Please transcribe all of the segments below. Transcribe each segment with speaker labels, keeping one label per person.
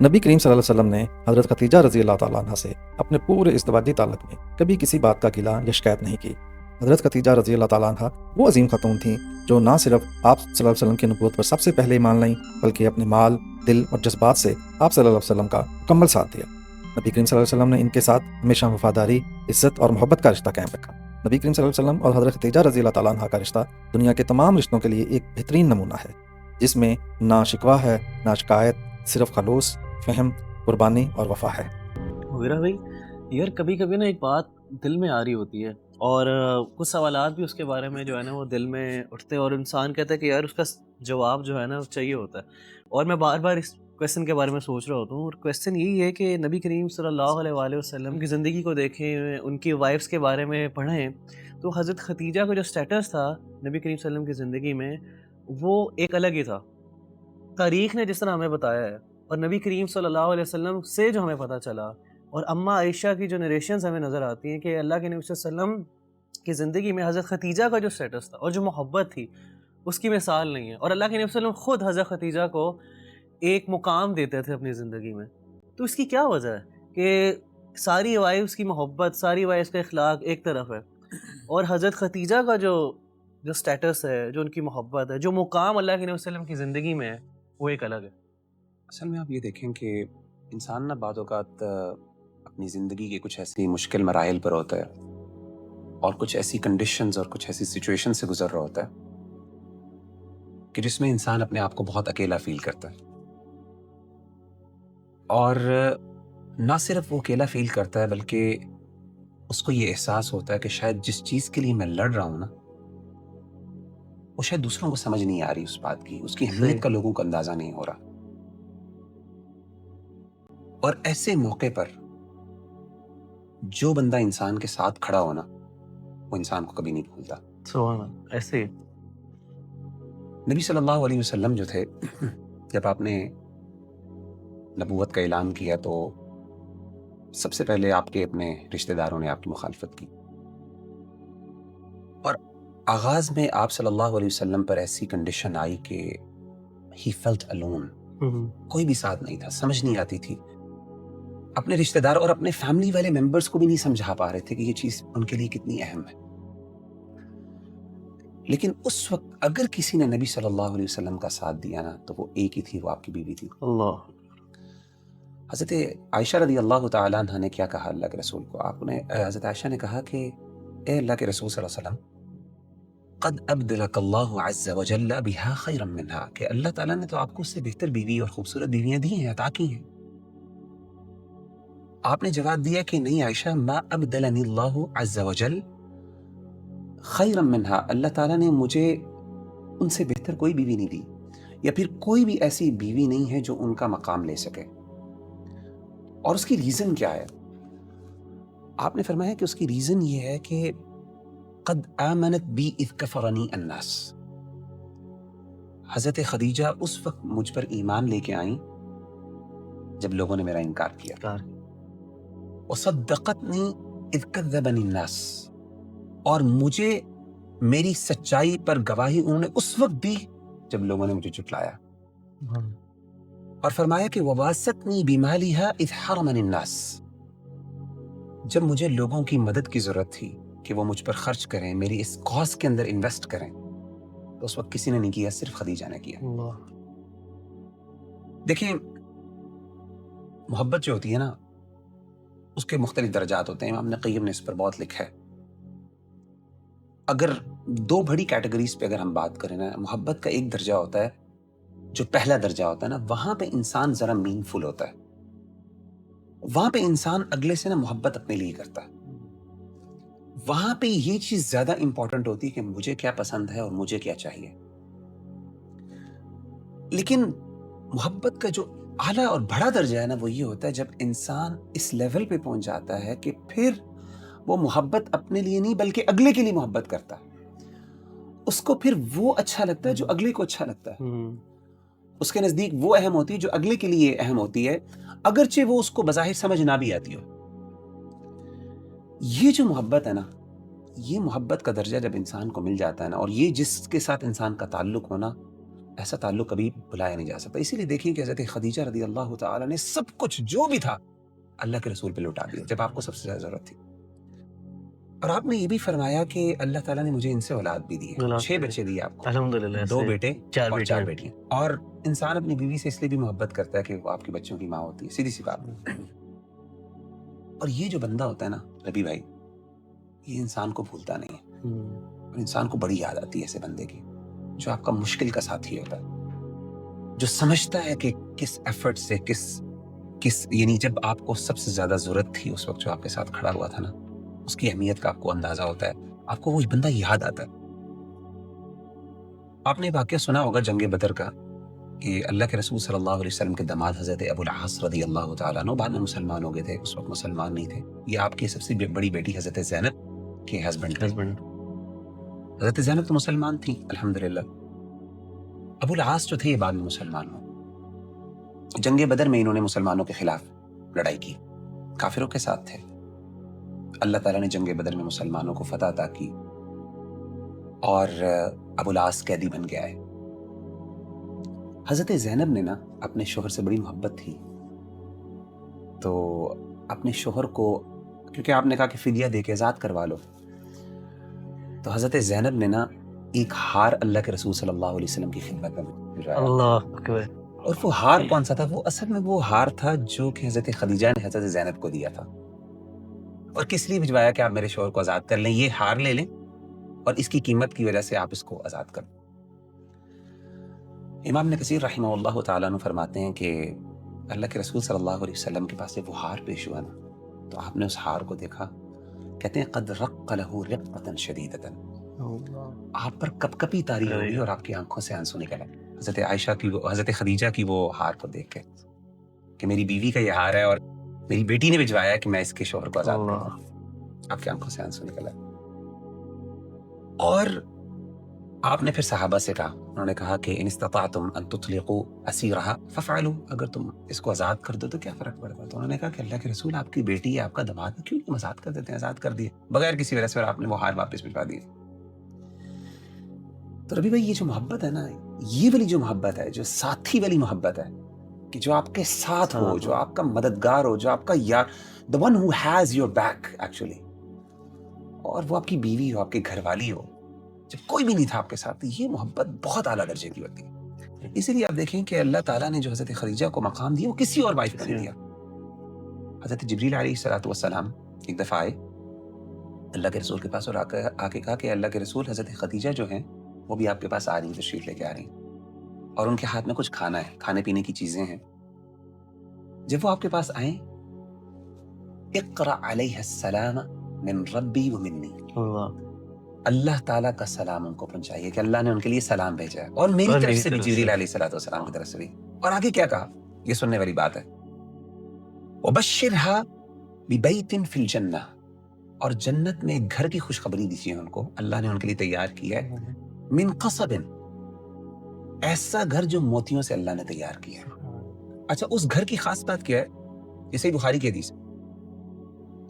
Speaker 1: نبی کریم صلی اللہ علیہ وسلم نے حضرت خدیجہ رضی اللہ تعالیٰ عنہ سے اپنے پورے ازدواجی تعلق میں کبھی کسی بات کا گلہ یا شکایت نہیں کی۔ حضرت خدیجہ رضی اللہ تعالیٰ عنہ وہ عظیم خاتون تھیں جو نہ صرف آپ صلی اللہ علیہ وسلم کی نبوت پر سب سے پہلے ایمان لائیں بلکہ اپنے مال، دل اور جذبات سے آپ صلی اللہ علیہ وسلم کا مکمل ساتھ دیا۔ نبی کریم صلی اللہ علیہ وسلم نے ان کے ساتھ ہمیشہ وفاداری، عزت اور محبت کا رشتہ قائم رکھا۔ نبی کریم صلی اللہ علیہ وسلم اور حضرت خدیجہ رضی اللہ تعالیٰ عنہ کا رشتہ دنیا کے تمام رشتوں کے لیے ایک بہترین نمونہ ہے، جس میں نہ شکوہ ہے، نہ شکایت، صرف خلوص، فہم، قربانی اور وفا ہے۔
Speaker 2: وغیرہ بھائی یار کبھی کبھی نا ایک بات دل میں آ رہی ہوتی ہے اور کچھ سوالات بھی اس کے بارے میں جو ہے نا وہ دل میں اٹھتے ہیں اور انسان کہتا ہے کہ یار اس کا جواب جو ہے نا چاہیے ہوتا ہے، اور میں بار بار اس کویسچن کے بارے میں سوچ رہا ہوتا ہوں، اور کویسچن یہی ہے کہ نبی کریم صلی اللہ علیہ وآلہ وسلم کی زندگی کو دیکھیں، ان کی وائفس کے بارے میں پڑھیں تو حضرت خدیجہ کا جو سٹیٹس تھا نبی کریم صلی اللہ علیہ وسلم کی زندگی میں وہ ایک الگ ہی تھا۔ تاریخ نے جس طرح ہمیں بتایا ہے اور نبی کریم صلی اللہ علیہ وسلم سے جو ہمیں پتہ چلا، اور اماں عائشہ کی جو نریشنز ہمیں نظر آتی ہیں کہ اللہ کے نبی صلی اللہ علیہ وسلم کی زندگی میں حضرت خدیجہ کا جو سٹیٹس تھا اور جو محبت تھی اس کی مثال نہیں ہے، اور اللہ کے نبی صلی اللہ علیہ وسلم خود حضرت خدیجہ کو ایک مقام دیتے تھے اپنی زندگی میں۔ تو اس کی کیا وجہ ہے کہ ساری وائفس کی محبت، ساری وائفس کا اخلاق ایک طرف ہے، اور حضرت خدیجہ کا جو سٹیٹس ہے، جو ان کی محبت ہے، جو مقام اللہ کے نبی صلی اللہ علیہ وسلم کی زندگی میں ہے، وہ ایک الگ ہے۔
Speaker 3: اصل میں آپ یہ دیکھیں کہ انسان نہ بعض اوقات اپنی زندگی کے کچھ ایسی مشکل مراحل پر ہوتا ہے اور کچھ ایسی کنڈیشنز اور کچھ ایسی سچویشن سے گزر رہا ہوتا ہے کہ جس میں انسان اپنے آپ کو بہت اکیلا فیل کرتا ہے، اور نہ صرف وہ اکیلا فیل کرتا ہے بلکہ اس کو یہ احساس ہوتا ہے کہ شاید جس چیز کے لیے میں لڑ رہا ہوں نا وہ شاید دوسروں کو سمجھ نہیں آ رہی، اس بات کی، اس کی اہمیت کا لوگوں کو اندازہ نہیں ہو رہا۔ اور ایسے موقع پر جو بندہ انسان کے ساتھ کھڑا ہونا وہ انسان کو کبھی نہیں بھولتا۔
Speaker 2: سبحان اللہ، ایسے ہی
Speaker 3: نبی صلی اللہ علیہ وسلم جو تھے، جب آپ نے نبوت کا اعلان کیا تو سب سے پہلے آپ کے اپنے رشتہ داروں نے آپ کی مخالفت کی، اور آغاز میں آپ صلی اللہ علیہ وسلم پر ایسی کنڈیشن آئی کہ ہی فیلٹ الون، کوئی بھی ساتھ نہیں تھا، سمجھ نہیں آتی تھی، اپنے رشتہ دار اور اپنے فیملی والے ممبرز کو بھی نہیں سمجھا پا رہے تھے کہ یہ چیز ان کے لیے کتنی اہم ہے۔ لیکن اس وقت اگر کسی نے نبی صلی اللہ علیہ وسلم کا ساتھ دیا نا تو وہ ایک ہی تھی، وہ آپ کی بیوی تھی۔
Speaker 2: اللہ۔
Speaker 3: حضرت عائشہ رضی اللہ تعالیٰ عنہ نے کیا کہا اللہ کے رسول کو؟ حضرت عائشہ نے کہا کہ اے اللہ کے رسول صلی اللہ علیہ وسلم، قد ابدلک اللہ عز وجل بها خیرا منها، کہ اللہ تعالیٰ نے تو آپ کو اس سے بہتر بیوی اور خوبصورت بیویاں دی ہیں، عطا کی ہیں۔ آپ نے جواب دیا کہ نہیں عائشہ، ما ابدلنی اللہ عز وجل خیرا منها، اللہ تعالیٰ نے مجھے ان سے بہتر کوئی بیوی نہیں دی، یا پھر کوئی بھی ایسی بیوی نہیں ہے جو ان کا مقام لے سکے۔ اور اس کی ریزن کیا ہے؟ آپ نے فرمایا کہ اس کی ریزن یہ ہے کہ قد آمنت بی اذ کفرنی الناس، حضرت خدیجہ اس وقت مجھ پر ایمان لے کے آئیں جب لوگوں نے میرا انکار کیا، وصدقتنی اذ کذبنی الناس، اور مجھے میری سچائی پر گواہی انہوں نے اس وقت دی جب لوگوں نے مجھے جھٹلایا، اور فرمایا کہ وواستنی بمالها اذ حرمنی الناس، جب مجھے لوگوں کی مدد کی ضرورت تھی کہ وہ مجھ پر خرچ کریں، میری اس کاز کے اندر انویسٹ کریں، تو اس وقت کسی نے نہیں کیا، صرف خدیجہ نے کیا۔ دیکھیں محبت جو ہوتی ہے نا اس کے مختلف درجات ہوتے ہیں، امام ابن قیم نے اس پر بہت لکھا ہے۔ اگر دو بڑی کیٹیگریز پہ اگر ہم بات کریں نا، محبت کا ایک درجہ ہوتا ہے جو پہلا درجہ ہوتا ہے نا، وہاں پہ انسان ذرا میننگ فل ہوتا ہے، وہاں پہ انسان اگلے سے نا محبت اپنے لیے کرتا ہے، وہاں پہ یہ چیز زیادہ امپورٹنٹ ہوتی ہے کہ مجھے کیا پسند ہے اور مجھے کیا چاہیے۔ لیکن محبت کا جو اعلیٰ اور بڑا درجہ ہے نا وہ یہ ہوتا ہے جب انسان اس لیول پہ پہنچ جاتا ہے کہ پھر وہ محبت اپنے لیے نہیں بلکہ اگلے کے لیے محبت کرتا ہے، اس کو پھر وہ اچھا لگتا ہے جو اگلے کو اچھا لگتا ہے، اس کے نزدیک وہ اہم ہوتی ہے جو اگلے کے لیے اہم ہوتی ہے، اگرچہ وہ اس کو بظاہر سمجھ نہ بھی آتی ہو۔ یہ جو محبت ہے نا، یہ محبت کا درجہ جب انسان کو مل جاتا ہے نا، اور یہ جس کے ساتھ انسان کا تعلق ہونا، ایسا تعلق کبھی بلایا نہیں جا سکتا. اسی لیے دیکھیں کہ حضرت خدیجہ رضی اللہ تعالیٰ نے سب کچھ جو بھی تھا اللہ کے رسول پہ لوٹا دیا جب آپ کو سب سے زیادہ ضرورت تھی. اور آپ نے یہ بھی فرمایا کہ اللہ تعالیٰ نے مجھے ان سے اولاد بھی دی ہے. 6 بچے دیے آپ کو,
Speaker 2: الحمدللہ
Speaker 3: 2 بیٹے اور 4
Speaker 2: بیٹیاں.
Speaker 3: بیٹیاں. اور انسان اپنی بیوی سے اس لیے بھی محبت کرتا ہے کہ وہ آپ کے بچوں کی ماں ہوتی ہے, سیدھی سی بات. اور یہ جو بندہ ہوتا ہے نا ربی بھائی, یہ انسان کو بھولتا نہیں ہے, اور انسان کو بڑی یاد آتی ہے ایسے بندے کی جو آپ کا مشکل کا ساتھی ہوتا ہے, جو سمجھتا ہے کہ کس ایفرٹ سے کس یعنی جب آپ کو سب سے زیادہ ضرورت تھی اس وقت جو آپ کے ساتھ کھڑا ہوا تھا نا, اس کی اہمیت کا آپ کو اندازہ ہوتا ہے, آپ کو وہ بندہ یاد آتا ہے. آپ نے واقعہ سنا ہوگا جنگ بدر کا کہ اللہ کے رسول صلی اللہ علیہ وسلم کے داماد حضرت ابو العاص رضی اللہ تعالیٰ عنہ بعد میں مسلمان ہو گئے تھے, اس وقت مسلمان نہیں تھے. یہ آپ کی سب سے بڑی بیٹی حضرت زینب کے ہسبینڈ. حضرت زینب تو مسلمان تھیں الحمدللہ, ابو العاص جو تھے یہ بعد میں مسلمان ہو. جنگ بدر میں انہوں نے مسلمانوں کے خلاف لڑائی کی, کافروں کے ساتھ تھے. اللہ تعالیٰ نے جنگ بدر میں مسلمانوں کو فتح عطا کی اور ابو العاص قیدی بن گیا ہے. حضرت زینب نے نا اپنے شوہر سے بڑی محبت تھی, تو اپنے شوہر کو, کیونکہ آپ نے کہا کہ فدیہ دے کے آزاد کروا لو, تو حضرت زینب نے نا ایک ہار اللہ کے رسول صلی اللہ علیہ وسلم کی خدمت میں بھیجوایا.
Speaker 2: اللہ اکبر.
Speaker 3: اور وہ ہار کون سا تھا؟ وہ اصل میں وہ ہار تھا جو کہ حضرت خدیجہ نے حضرت زینب کو دیا تھا. اور کس لیے بھجوایا کہ آپ میرے شوہر کو آزاد کر لیں, یہ ہار لے لیں اور اس کی قیمت کی وجہ سے آپ اس کو آزاد کر لیں. امام ابن کثیر رحمہ اللہ تعالیٰ عنہ فرماتے ہیں کہ اللہ کے رسول صلی اللہ علیہ وسلم کے پاس وہ ہار پیش ہوا نا, تو آپ نے اس ہار کو دیکھا, کہتے ہیں قد رق لہ رقۃ شدیدۃ, آپ پر کپ کپی طاری ہوئی اور آپ کی آنکھوں سے آنسو نکل آئے حضرت عائشہ کی, وہ حضرت خدیجہ کی وہ ہار کو دیکھ کے کہ میری بیوی کا یہ ہار ہے اور میری بیٹی نے بھجوایا کہ میں اس کے شوہر کو آزاد کروں. آپ کی آنکھوں سے آنسو نکل آئے. اور آپ نے پھر صحابہ سے کہا, انہوں نے کہا کہ ان استطعتم ان تطلقوا اسیرها فافعلوا, اگر تم اس کو آزاد کر دو تو کیا فرق پڑتا. تو انہوں نے کہا کہ اللہ کے رسول آپ کی بیٹی ہے, آپ کا داماد ہے, کیوں تم آزاد کر دیتے ہیں. آزاد کر دیے بغیر کسی وجہ سے, اور آپ نے وہ ہار واپس بھجوا دیے. تو ربی بھائی یہ جو محبت ہے نا, یہ والی جو محبت ہے, جو ساتھی والی محبت ہے, کہ جو آپ کے ساتھ ہو, جو آپ کا مددگار ہو, جو آپ کا یار, the one who has your back actually, اور وہ آپ کی بیوی ہو, آپ کے گھر والی ہو, جب کوئی بھی نہیں تھا آپ کے ساتھ, یہ محبت بہت اعلیٰ درجے کی ہوتی ہے. اسی لیے آپ دیکھیں کہ اللہ تعالیٰ نے جو حضرت خدیجہ کو مقام دیا وہ کسی اور وائف کو نہیں دیا. حضرت جبریل علیہ الصلوۃ والسلام ایک دفعہ آئے اللہ کے رسول کے پاس اور آ کے کہا کہ اللہ کے رسول حضرت خدیجہ جو ہیں وہ بھی آپ کے پاس آ رہی ہیں, تشریف لے کے آ رہی ہیں, اور ان کے ہاتھ میں کچھ کھانا ہے, کھانے پینے کی چیزیں ہیں. جب وہ آپ کے پاس آئیں, اقرأ علیہ السلام من ربی و منی, اللہ تعالیٰ کا سلام ان کو پہنچائیے کہ اللہ نے ان کے لیے سلام بھیجا ہے, اور میری طرف سے بھی جبریل علیہ الصلوۃ والسلام کی طرف سے بھی. اور آگے کیا کہا, یہ سننے والی بات ہے, وبشرها ببیت فی الجنہ, اور جنت میں ایک گھر کی خوشخبری دیجیے ان کو, اللہ نے ان کے لیے تیار کیا ہے, من قصب, ایسا گھر جو موتیوں سے اللہ نے تیار کیا ہے. اچھا, اس گھر کی خاص بات کیا ہے؟ یہ صحیح بخاری کی حدیث.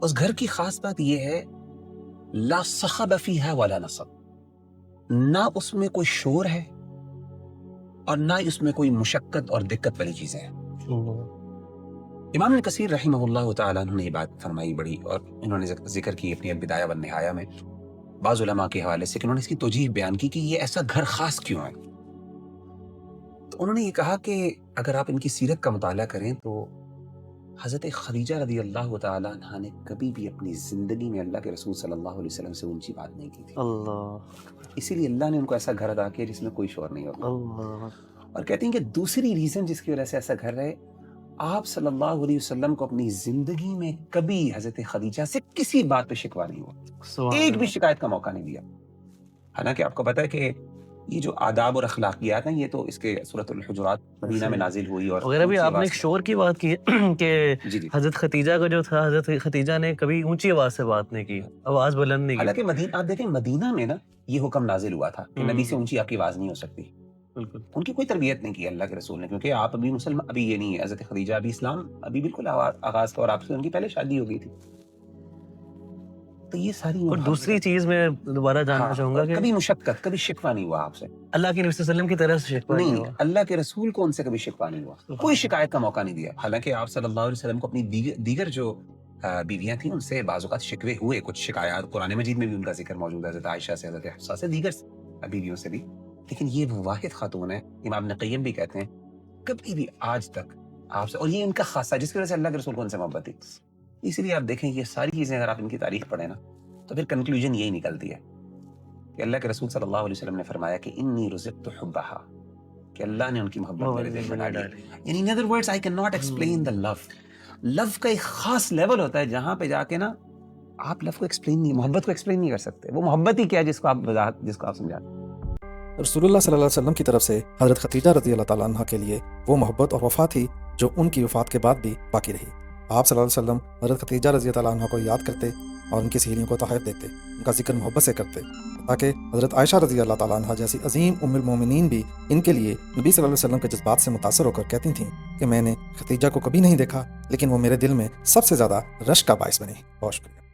Speaker 3: اس گھر کی خاص بات یہ ہے, لا صخب فیہا ولا نصب, نہ اس میں کوئی شور ہے اور نہ اس میں کوئی مشقت اور دقت والی چیزیں ہیں. امام ابن کثیر رحمہ اللہ تعالیٰ نے یہ بات فرمائی بڑی, اور انہوں نے ذکر کی اپنی البدایہ والنہایہ میں بعض علماء کے حوالے سے, کہ انہوں نے اس کی توجیہ بیان کی کہ یہ ایسا گھر خاص کیوں ہے. تو انہوں نے یہ کہا کہ اگر آپ ان کی سیرت کا مطالعہ کریں تو حضرت خدیجہ رضی اللہ تعالیٰ عنہ نے کبھی بھی اپنی زندگی میں اللہ کے رسول صلی اللہ علیہ وسلم سے اونچی بات نہیں کی تھی. اسی لیے اللہ نے ان کو ایسا گھر عطا کیا جس میں کوئی شور نہیں ہوگا. اور کہتے ہیں کہ دوسری ریزن جس کی وجہ سے ایسا گھر ہے, آپ صلی اللہ علیہ وسلم کو اپنی زندگی میں کبھی حضرت خدیجہ سے کسی بات پہ شکوہ نہیں ہوا, ایک بھی شکایت کا موقع نہیں دیا. حالانکہ آپ کو پتہ ہے کہ یہ جو آداب اور اخلاقیات ہیں یہ تو اس کے سورۃ الحجرات مدینہ میں نازل ہوئی. اور
Speaker 2: اگر ابھی آپ نے ایک شور کی بات کی کہ حضرت خدیجہ کا جو تھا, حضرت خدیجہ نے کبھی اونچی آواز سے بات نہیں کی, آواز بلند نہیں کی.
Speaker 3: حالانکہ آپ دیکھیں مدینہ میں نا یہ حکم نازل ہوا تھا کہ نبی سے اونچی آپ کی آواز نہیں ہو سکتی.
Speaker 2: بالکل,
Speaker 3: ان کی کوئی تربیت نہیں کی اللہ کے رسول نے, کیونکہ آپ ابھی مسلمان, ابھی یہ نہیں ہے, حضرت خدیجہ ابھی اسلام ابھی بالکل آغاز کا, اور آپ سے ان کی پہلے شادی ہو گئی تھی. تو یہ ساری
Speaker 2: اور دوسری
Speaker 3: محبت-
Speaker 2: چیز میں دوبارہ جاننا
Speaker 3: ہاں،
Speaker 2: چاہوں گا کہ
Speaker 3: کبھی مشقت، کبھی شکوہ نہیں ہوا آپ سے،
Speaker 2: اللہ کے نبی صلی اللہ علیہ وسلم کی طرف سے شکوہ نہیں
Speaker 3: نہیں
Speaker 2: ہوا.
Speaker 3: اللہ کے رسول کو ان سے کبھی شکوہ نہیں ہوا، کوئی شکایت کا موقع نہیں دیا. حالانکہ آپ صلی اللہ علیہ وسلم کو اپنی دیگر جو بیویاں تھیں ان سے بعض اوقات شکوے ہوئے، کچھ شکایات قرآن مجید میں بھی ان کا ذکر موجود ہے، حضرت عائشہ سے، حضرت حفصہ سے، دیگر بیویوں سے بھی. لیکن یہ وہ واحد خاتون ہے، امام ابن قیم بھی کہتے ہیں کبھی بھی آج تک آپ سے، اور یہ ان کا خاصہ جس کی وجہ سے اللہ کے رسول کو ان سے محبت تھی. اسی لیے آپ دیکھیں یہ ساری چیزیں اگر آپ ان کی تاریخ پڑھیں نا تو پھر کنکلوژن یہی نکلتی ہے کہ اللہ کے رسول صلی اللہ علیہ وسلم نے فرمایا کہ انی رزقت حبھا، کہ اللہ نے ان کی محبت میرے دل میں ڈالی. یعنی in other words I cannot explain the love. لو کا ایک خاص لیول ہوتا ہے جہاں پہ جا کے نا آپ لو کو ایکسپلین نہیں، محبت کو ایکسپلین نہیں کر سکتے. وہ محبت ہی کیا ہے جس کو آپ سمجھاتے.
Speaker 1: رسول اللہ صلی اللہ علیہ وسلم کی طرف سے حضرت ختیجہ رضی اللہ تعالیٰ عنہ کے لیے وہ محبت اور وفا تھی جو ان کی وفات کے بعد بھی باقی رہی. آپ صلی اللہ علیہ وسلم حضرت ختیجہ رضی اللہ عنہ کو یاد کرتے اور ان کی سہیلیوں کو تحائف دیتے، ان کا ذکر محبت سے کرتے، تاکہ حضرت عائشہ رضی اللہ تعالیٰ عنہ جیسی عظیم ام المومنین بھی ان کے لیے نبی صلی اللہ علیہ وسلم کے جذبات سے متاثر ہو کر کہتی تھیں کہ میں نے ختیجہ کو کبھی نہیں دیکھا لیکن وہ میرے دل میں سب سے زیادہ رشک کا باعث بنی. بہت شکریہ.